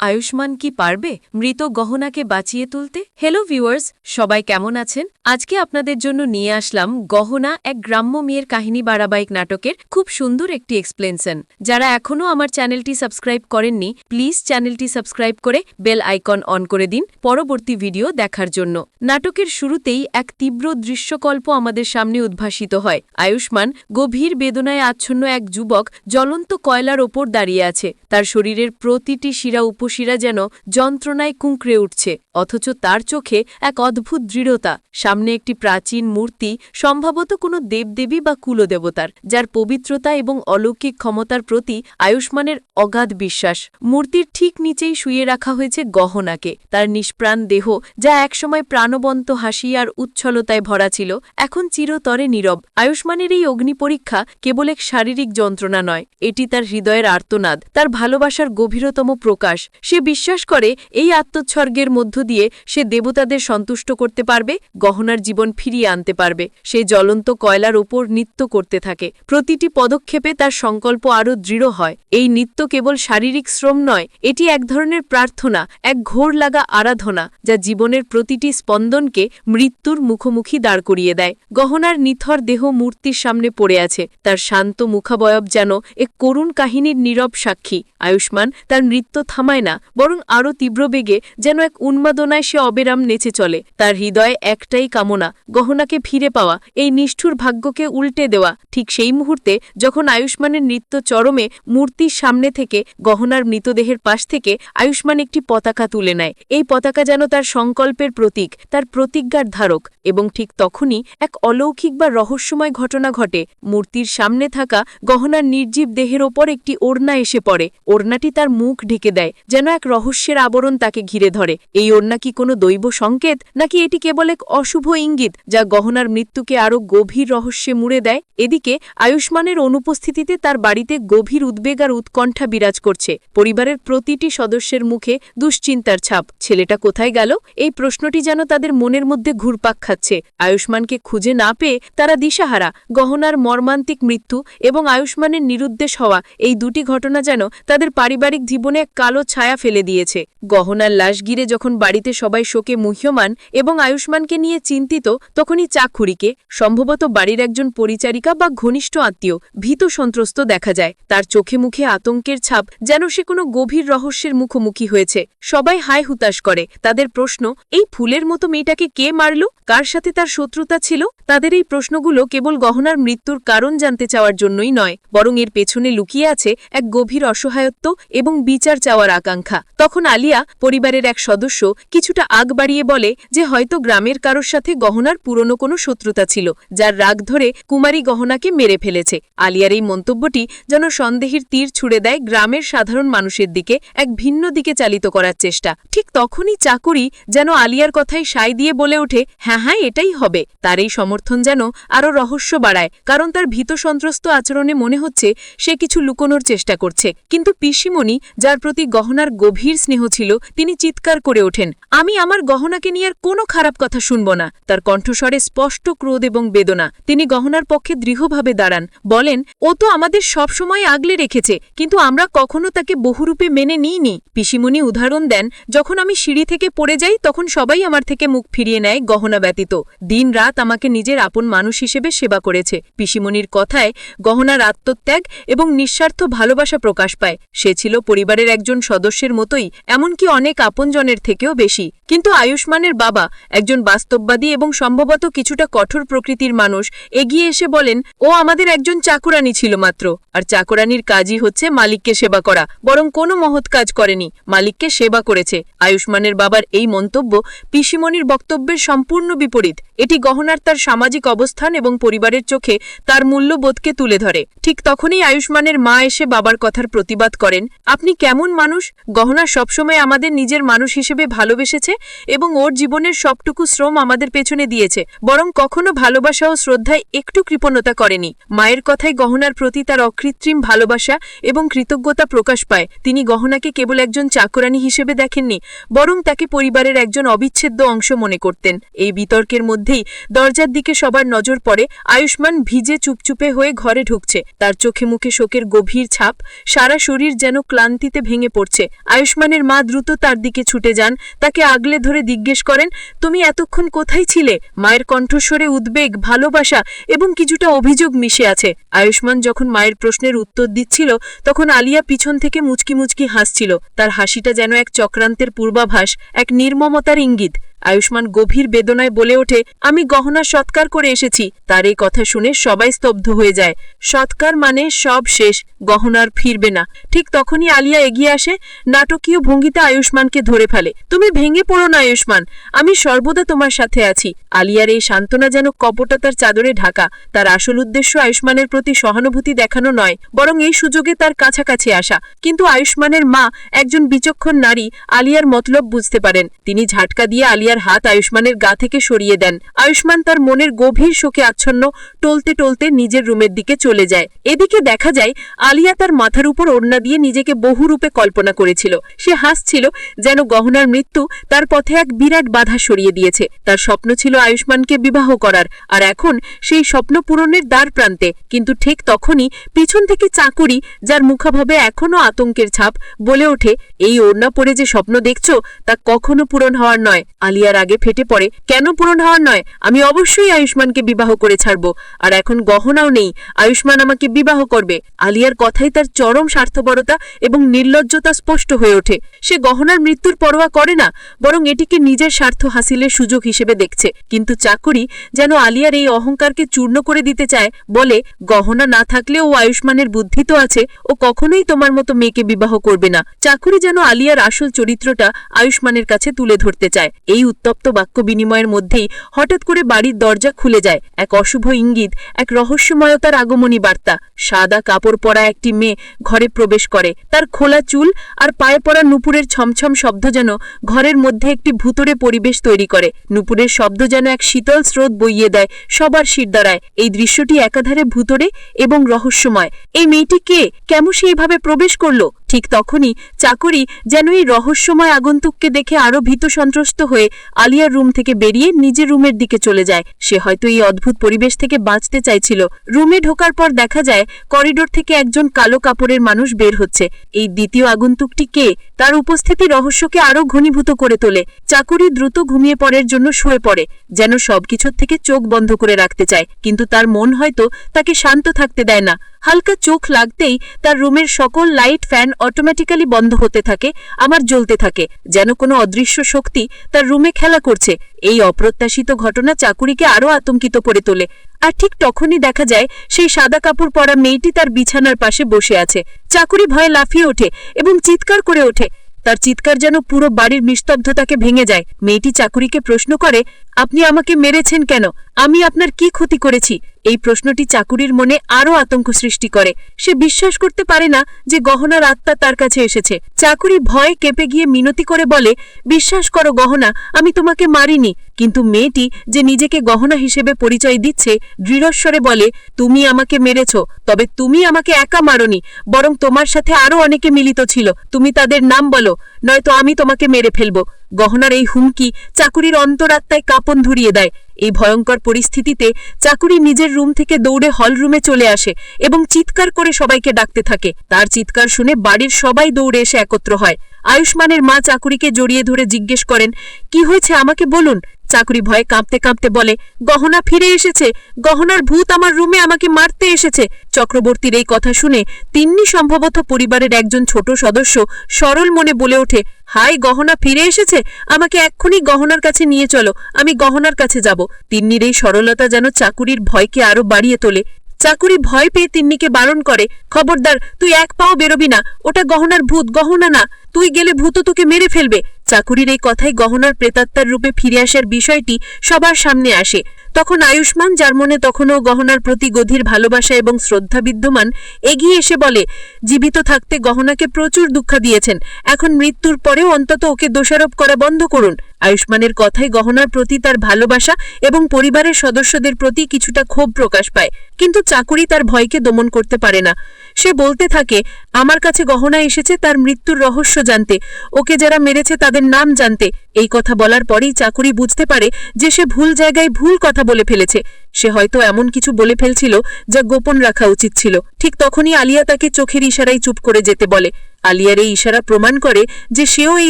আয়ুষ্মান কি পারবে মৃত গহনাকে বাঁচিয়ে তুলতে? হ্যালো ভিউয়ার্স, সবাই কেমন আছেন? আজকে আপনাদের জন্য নিয়ে আসলাম গহনা, এক গ্রাম্য মেয়ের কাহিনী ধারাবাহিক নাটকের খুব সুন্দর একটি এক্সপ্লেনেশন। যারা এখনও আমার চ্যানেলটি সাবস্ক্রাইব করেননি, প্লিজ চ্যানেলটি সাবস্ক্রাইব করে বেল আইকন অন করে দিন পরবর্তী ভিডিও দেখার জন্য। নাটকের শুরুতেই এক তীব্র দৃশ্যকল্প আমাদের সামনে উদ্ভাসিত হয়। আয়ুষ্মান গভীর বেদনায় আচ্ছন্ন এক যুবক জ্বলন্ত কয়লার ওপর দাঁড়িয়ে আছে। তার শরীরের প্রতিটি শিরা উপশিরা যেন যন্ত্রণায় কুঁকড়ে উঠছে, অথচ তার চোখে এক অদ্ভুত দৃঢ়তা। সামনে একটি প্রাচীন মূর্তি, সম্ভবত কোনো দেবদেবী বা কুলদেবতার, যার পবিত্রতা এবং অলৌকিক ক্ষমতার প্রতি আয়ুষ্মানের অগাধ বিশ্বাস। মূর্তির ঠিক নিচেই শুয়ে রাখা হয়েছে গহনাকে। তার নিষ্প্রাণ দেহ, যা একসময় প্রাণবন্ত হাসি আর উচ্ছলতায় ভরা ছিল, এখন চিরতরে নীরব। আয়ুষ্মানের এই অগ্নিপরীক্ষা কেবল এক শারীরিক যন্ত্রণা নয়, এটি তার হৃদয়ের আর্তনাদ, তার ভালোবাসার গভীরতম প্রকাশ। সে বিশ্বাস করে এই আত্মোৎসর্গের মধ্য দিয়ে সে দেবতাদের সন্তুষ্ট করতে পারবে, গহনার জীবন ফিরিয়ে আনতে পারবে। সে জ্বলন্ত কয়লার ওপর নৃত্য করতে থাকে। প্রতিটি পদক্ষেপে তার সংকল্প আরও দৃঢ় হয়। এই নৃত্য কেবল শারীরিক শ্রম নয়, এটি এক ধরনের প্রার্থনা, এক ঘোর লাগা আরাধনা, যা জীবনের প্রতিটি স্পন্দনকে মৃত্যুর মুখোমুখি দাঁড় করিয়ে দেয়। গহনার নিথর দেহ মূর্তির সামনে পড়ে আছে, তার শান্ত মুখাবয়ব যেন এক করুণ কাহিনীর নীরব সাক্ষী। আয়ুষ্মান তার নৃত্য থামায় না, বরং আরও তীব্র বেগে, যেন এক উন্মাদনায় সে অবিরাম নেচে চলে। তার হৃদয়ে একটাই কামনা, গহনাকে ফিরে পাওয়া, এই নিষ্ঠুর ভাগ্যকে উল্টে দেওয়া। ঠিক সেই মুহূর্তে যখন আয়ুষ্মানের নৃত্য চরমে, মূর্তির সামনে থেকে, গহনার মৃতদেহের পাশ থেকে আয়ুষ্মান একটি পতাকা তুলে নেয়। এই পতাকা যেন তার সংকল্পের প্রতীক, তার প্রতিজ্ঞার ধারক। এবং ঠিক তখনই এক অলৌকিক বা রহস্যময় ঘটনা ঘটে। মূর্তির সামনে থাকা গহনার নির্জীব দেহের ওপর একটি ওড়না এসে পড়ে। ওড়নাটি তার মুখ ঢেকে দেয়, যেন এক রহস্যের আবরণ তাকে ঘিরে ধরে। এই ওড়না কি কোনো দৈব সংকেত, নাকি এটি কেবল এক অশুভ ইঙ্গিত, যা গহনার মৃত্যুকে আরও গভীর রহস্যে মুড়ে দেয়? এদিকে আয়ুষ্মানের অনুপস্থিতিতে তার বাড়িতে গভীর উদ্বেগ আর উৎকণ্ঠা বিরাজ করছে। পরিবারের প্রতিটি সদস্যের মুখে দুশ্চিন্তার ছাপ। ছেলেটা কোথায় গেল, এই প্রশ্নটি যেন তাদের মনের মধ্যে ঘুরপাক খাচ্ছে। আয়ুষ্মানকে খুঁজে না পেয়ে তারা দিশাহারা। গহনার মর্মান্তিক মৃত্যু এবং আয়ুষ্মানের নিরুদ্দেশ হওয়া, এই দুটি ঘটনা যেন তাদের পারিবারিক জীবনে এক কালো ছায়া ফেলে দিয়েছে। গহনার লাশ গিরে যখন বাড়িতে সবাই শোকে মুহ্যমান এবং আয়ুষ্মানকে নিয়ে চিন্তিত, তখনই চাকুরিকে, সম্ভবত বাড়ির একজন পরিচারিকা বা ঘনিষ্ঠ আত্মীয়, ভীত সন্ত্রস্ত দেখা যায়। তার চোখে মুখে আতঙ্কের ছাপ, যেন সে কোনো গভীর রহস্যের মুখোমুখি হয়েছে। সবাই হায় হুতাশ করে। তাদের প্রশ্ন, এই ফুলের মতো মেয়েটাকে কে মারল, কার সাথে তার শত্রুতা ছিল? তাদের এই প্রশ্নগুলো কেবল গহনার মৃত্যুর কারণ জানতে চাওয়ার জন্যই নয়, বরং এর পেছনে লুকিয়ে আছে এক গভীর অসহায়ত্ব এবং বিচার চাওয়ার আকাঙ্ক্ষা। তখন আলিয়া, পরিবারের এক সদস্য, কিছুটা আগ বাড়িয়ে বলে যে হয়তো গ্রামের কারোর সাথে গহনার পুরনো কোনো শত্রুতা ছিল, যার রাগ ধরে কুমারী গহনাকে মেরে ফেলেছে। আলিয়ার এই মন্তব্যটি যেন সন্দেহের তীর ছুড়ে দেয় গ্রামের সাধারণ মানুষের দিকে, এক ভিন্ন দিকে চালিত করার চেষ্টা। ঠিক তখনই চাকুরি যেন আলিয়ার কথায় সায় দিয়ে বলে ওঠে, হ্যাঁ হ্যাঁ, এটাই হবে। তার এই সমর্থন যেন আরও রহস্য বাড়ায়, কারণ তার ভীত সন্ত্রস্ত আচরণে মনে হচ্ছে সে কিছু লুকোনোর চেষ্টা করছে। কিন্তু পিসিমণি, যার প্রতি গহনার গভীর স্নেহ ছিল, তিনি চিৎকার করে ওঠেন, আমি আমার গহনাকে নিয়ে আর কোনো খারাপ কথা শুনব না। তার কণ্ঠস্বরে স্পষ্ট ক্রোধ এবং বেদনা। তিনি গহনার পক্ষে দৃঢ়ভাবে দাঁড়ান, বলেন, ও তো আমাদের সব সময় আগলে রেখেছে, কিন্তু আমরা কখনো তাকে বহুরূপে মেনে নিইনি। পিসিমণি উদাহরণ দেন, যখন আমি সিঁড়ি থেকে পড়ে যাই, তখন সবাই আমার থেকে মুখ ফিরিয়ে নেয়, গহনা ব্যতীত। দিন রাত আমাকে নিজের আপন মানুষ হিসেবে সেবা করেছে। পিসিমণির কথায় গহনার আত্মত্যাগ এবং নিঃস্বার্থ ভালোবাসা প্রকাশ পায়। সে ছিল পরিবারের একজন সদস্যের মতোই, এমনকি অনেক আপনজনের থেকেও বেশি। কিন্তু আয়ুষ্মানের বাবা, একজন বাস্তববাদী এবং সম্ভবত কিছুটা কঠোর প্রকৃতির মানুষ, এগিয়ে এসে বলেন, ও আমাদের একজন চাকরানী ছিল মাত্র, আর চাকরানীর কাজই হচ্ছে মালিককে সেবা করা। বরং কোনো মহৎ কাজ করেনি, মালিককে সেবা করেছে। আয়ুষ্মানের বাবার এই মন্তব্য পিসিমণির বক্তব্যের সম্পূর্ণ বিপরীত। এটি গহনার তার সামাজিক অবস্থান এবং পরিবারের চোখে তার মূল্যবোধকে তুলে ধরে। ঠিক তখনই আয়ুষ্মানের মা এসে বাবার কথার প্রতিবাদ করেন, আপনি কেমন মানুষ? গহনা সবসময় আমাদের নিজের মানুষ হিসেবে ভালোবেসেছে এবং ওর জীবনের সবটুকু শ্রম আমাদের পেছনে দিয়েছে, বরং কখনো ভালোবাসা ও শ্রদ্ধায় একটু কৃপণতা করেনি। মায়ের কথায় গহনার প্রতি তার অকৃত্রিম ভালোবাসা এবং কৃতজ্ঞতা প্রকাশ পায়। তিনি গহনাকে কেবল একজন চাকরানী হিসেবে দেখেননি, বরং তাকে পরিবারের একজন অবিচ্ছেদ্য অংশ মনে করতেন। এই বিতর্কের মধ্যে মধ্যেই দরজার দিকে সবার নজর পড়ে। আয়ুষ্মান ভিজে চুপচুপে হয়ে ঘরে ঢুকছে, তার চোখে মুখে শোকের গভীর ছাপ, সারা শরীর যেন ক্লান্তিতে ভেঙে পড়ছে। আয়ুষ্মানের মা দ্রুত তার দিকে ছুটে যান, তাকে আগলে ধরে জিজ্ঞেস করেন, তুমি এতক্ষণ কোথায় ছিলে? মায়ের কণ্ঠস্বরে উদ্বেগ, ভালোবাসা এবং কিছুটা অভিযোগ মিশে আছে। আয়ুষ্মান যখন মায়ের প্রশ্নের উত্তর দিচ্ছিল তখন আলিয়া পিছন থেকে মুচকি মুচকি হাসছিল, তার হাসিটা যেন এক চক্রান্তের পূর্বাভাস, এক নির্মমতার ইঙ্গিত। আয়ুষ্মান গভীর বেদনায় বলে ওঠে, আমি গহনা সৎকার করে এসেছি। তার এই কথা শুনে সবাই স্তব্ধ হয়ে যায়। সৎকার মানে সব শেষ, গহনার ফিরবে না। ঠিক তখনই আলিয়া এগিয়ে আসে, নাটকীয় ভঙ্গিতে আয়ুষ্মানকে ধরে ফেলে। তুমি ভেঙে পড়ো না আয়ুষ্মান, আমি সর্বদা তোমার সাথে আছি। আলিয়ার এই সান্ত্বনা যেন কপটতার চাদরে ঢাকা। তার আসল উদ্দেশ্য আয়ুষ্মানের প্রতি সহানুভূতি দেখানো নয়, বরং এই সুযোগে তার কাছাকাছি আসা। কিন্তু আয়ুষ্মানের মা, একজন বিচক্ষণ নারী, আলিয়ার মতলব বুঝতে পারেন। তিনি ঝাটকা দিয়ে আলিয়ার হাত আয়ুষ্মানের গা থেকে সরিয়ে দেন। আয়ুষ্মান তার মনের গভীর শোকে আচ্ছন্ন টলতে টলতে নিজের রুমের দিকে চলে যায়। এদিকে দেখা যায় আলিয়া তার মাথার উপর ওড়না দিয়ে নিজেকে বহুরূপে কল্পনা করেছিল। সে হাসছিল, যেন গহনার মৃত্যু তার পথে এক বিরাট বাধা সরিয়ে দিয়েছে। তার স্বপ্ন ছিল আয়ুষ্মানকে বিবাহ করার, আর এখন সেই স্বপ্ন পূরণের দ্বার প্রান্তে। কিন্তু ঠিক তখনই পিছন থেকে চাকুরি, যার মুখাভাবে এখনো আতঙ্কের ছাপ, বলে ওঠে, এই ওড়না পরে যে স্বপ্ন দেখছো তা কখনো পূরণ হওয়ার নয়। আলিয়ার আগে ফেটে পড়ে, কেন পূরণ হওয়ার নয়? আমি অবশ্যই আয়ুষ্মানকে বিবাহ করে ছাড়ব, আর এখন গহনাও নেই, আয়ুষ্মান আমাকে বিবাহ করবে। আলিয়ার কথাই তার চরম স্বার্থপরতা এবং নির্লজ্জতা স্পষ্ট হয়ে ওঠে। সে গহনার মৃত্যুর পরোয়া করে না, বরং এটিকে নিজের স্বার্থ হাসিলের সুযোগ হিসেবে দেখছে। কিন্তু চাকুরি যেন আলিয়ার এই অহংকারকে চূর্ণ করে দিতে চায়, বলে, গহনা না থাকলেও আয়ুষ্মানের বুদ্ধি তো আছে, ও কখনোই তোমার মতো মেয়েকে বিবাহ করবে না। চাকুরি যেন আলিয়ার আসল চরিত্রটা আয়ুষ্মানের কাছে তুলে ধরতে চায়। এই উত্তপ্ত বাক্য বিনিময়ের মধ্যেই হঠাৎ করে বাড়ির দরজা খুলে যায়। এক অশুভ ইঙ্গিত, এক রহস্যময়তার আগমনী বার্তা। সাদা কাপড় পরা একটি মেয়ে ঘরে প্রবেশ করে। তার খোলা চুল আর পায়ে পড়া নুপুরের ছমছম শব্দ যেন ঘরের মধ্যে একটি ভুতুড়ে পরিবেশ তৈরি করে। নুপুরের শব্দ যেন এক শীতল স্রোত বইয়ে দেয় সবার শিরদাঁড়ায়। এই দৃশ্যটি একাধারে ভুতুড়ে এবং রহস্যময়। এই মেয়েটি কে? কেমন সে এইভাবে প্রবেশ করলো? ঠিক তখনই চাকরি যেন এই রহস্যময় আগন্তুককে দেখে আরো ভীত সন্ত্রস্ত হয়ে আলিয়ার রুম থেকে বেরিয়ে নিজের রুমের দিকে চলে যায়। সে হয়তো এই অদ্ভুত পরিবেশ থেকে বাঁচতে চাইছিল। রুমে ঢোকার পর দেখা যায় করিডোর থেকে একজন কালো কাপড়ের মানুষ বের হচ্ছে। এই দ্বিতীয় আগন্তুকটি কে? তার উপস্থিতি রহস্যকে আরো ঘনীভূত করে তোলে। চাকুরি দ্রুত ঘুমিয়ে পড়ার জন্য শুয়ে পড়ে, যেন সবকিছুর থেকে চোখ বন্ধ করে রাখতে চায়। কিন্তু তার মন হয়তো তাকে শান্ত থাকতে দেয় না। হালকা চোখ লাগতেই তার রুমের সকল লাইট, ফ্যান অটোমেটিক্যালি বন্ধ হতে থাকে, আমার জ্বলতে থাকে, যেন কোনো অদৃশ্য শক্তি তার রুমে খেলা করছে। এই অপ্রত্যাশিত ঘটনা চাকুরিকে আরো আতঙ্কিত করে তোলে। আর ঠিক তখনই দেখা যায় সেই সাদা কাপড় পরা মেয়েটি তার বিছানার পাশে বসে আছে। চাকুরি ভয়ে লাফিয়ে ওঠে এবং চিৎকার করে ওঠে। তার চিৎকার যেন পুরো বাড়ির নিস্তব্ধতাকে ভেঙে যায়। মেয়েটি চাকুরিকে প্রশ্ন করে, আপনি আমাকে মেরেছেন কেন? আমি আপনার কি ক্ষতি করেছি? এই প্রশ্নটি চাকুরির মনে আরো আতঙ্ক সৃষ্টি করে। সে বিশ্বাস করতে পারে না যে গহনার আত্মা তার কাছে এসেছে। চাকুরি ভয়ে কেঁপে গিয়ে মিনতি করে বলে, বিশ্বাস করো গহনা, আমি তোমাকে মারিনি। কিন্তু মেয়েটি যে নিজেকে গহনা হিসেবে পরিচয় দিচ্ছে দৃঢ়স্বরে বলে, তুমি আমাকে মেরেছ, তবে তুমি আমাকে একা মারোনি, বরং তোমার সাথে আরো অনেকে মিলিত ছিল। তুমি তাদের নাম বলো, নয়তো আমি তোমাকে মেরে ফেলবো। গহনার এই হুমকি চাকুরির অন্তরাত্মায় কাঁপন ধরিয়ে দেয়। এই ভয়ঙ্কর পরিস্থিতিতে চাকুরি নিজের রুম থেকে দৌড়ে হল রুমে চলে আসে এবং চিৎকার করে সবাইকে ডাকতে থাকে। তার চিৎকার শুনে বাড়ির সবাই দৌড়ে এসে একত্র হয়। আয়ুষ্মানের মা চাকুরিকে জড়িয়ে ধরে জিজ্ঞেস করেন, কি হয়েছে আমাকে বলুন। চাকুরি ভয়ে কাঁপতে কাঁপতে বলে, গহনা ফিরে এসেছে, গহনার ভূত আমার রুমে আমাকে মারতে এসেছে। চক্রবর্তীর এই কথা শুনে তিন্নি, সম্ভবত পরিবারের একজন ছোট সদস্য, সরল মনে বলে ওঠে, হাই, গহনা ফিরে এসেছে, আমাকে এক্ষুনি গহনার কাছে নিয়ে চলো, আমি গহনার কাছে যাব। তিন্নির এই সরলতা যেন চাকুরির ভয়কে আরো বাড়িয়ে তোলে। চাকুরি ভয় পেয়ে তিন্নিকে বারণ করে, খবরদার, তুই এক পাও বেরোবি না, ওটা গহনার ভূত, গহনা না, তুই গেলে ভূত তোকে মেরে ফেলবে। চাকুরির এই কথাই গহনার প্রেতাত্মার রূপে ফিরে আসার বিষয়টি সবার সামনে আসে। তখন আয়ুষ্মান, যার মনে তখনও গহনার প্রতি গভীর ভালোবাসা এবং শ্রদ্ধা বিদ্যমান, এগিয়ে এসে বলে, জীবিত থাকতে গহনাকে প্রচুর দুঃখ দিয়েছেন, এখন মৃত্যুর পরেও অন্তত ওকে দোষারোপ করা বন্ধ করুন। আয়ুষ্মানের কথায় গহনার প্রতি তার ভালোবাসা এবং পরিবারের সদস্যদের প্রতি কিছুটা ক্ষোভ প্রকাশ পায়। কিন্তু চাকুরি তার ভয়কে দমন করতে পারে না। সে বলতে থাকে, আমার কাছে গহনা এসেছে তার মৃত্যুর রহস্য জানতে, ওকে যারা মেরেছে তাদের নাম জানতে। এই কথা বলার পরেই চাকুরি বুঝতে পারে যে সে ভুল জায়গায় ভুল কথা বলে ফেলেছে। সে হয়তো এমন কিছু বলে ফেলছিল যা গোপন রাখা উচিত ছিল। ঠিক তখনই আলিয়া তাকে চোখের ইশারায় চুপ করে যেতে বলে। আলিয়ার এই ইশারা প্রমাণ করে যে সেও এই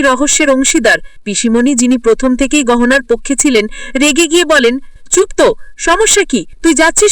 রহস্যের অংশীদার। পিসিমণি, যিনি প্রথম থেকেই গহনার পক্ষে ছিলেন, রেগে গিয়ে বলেন, চুপ তো, সমস্যা কি? তুই যাচ্ছিস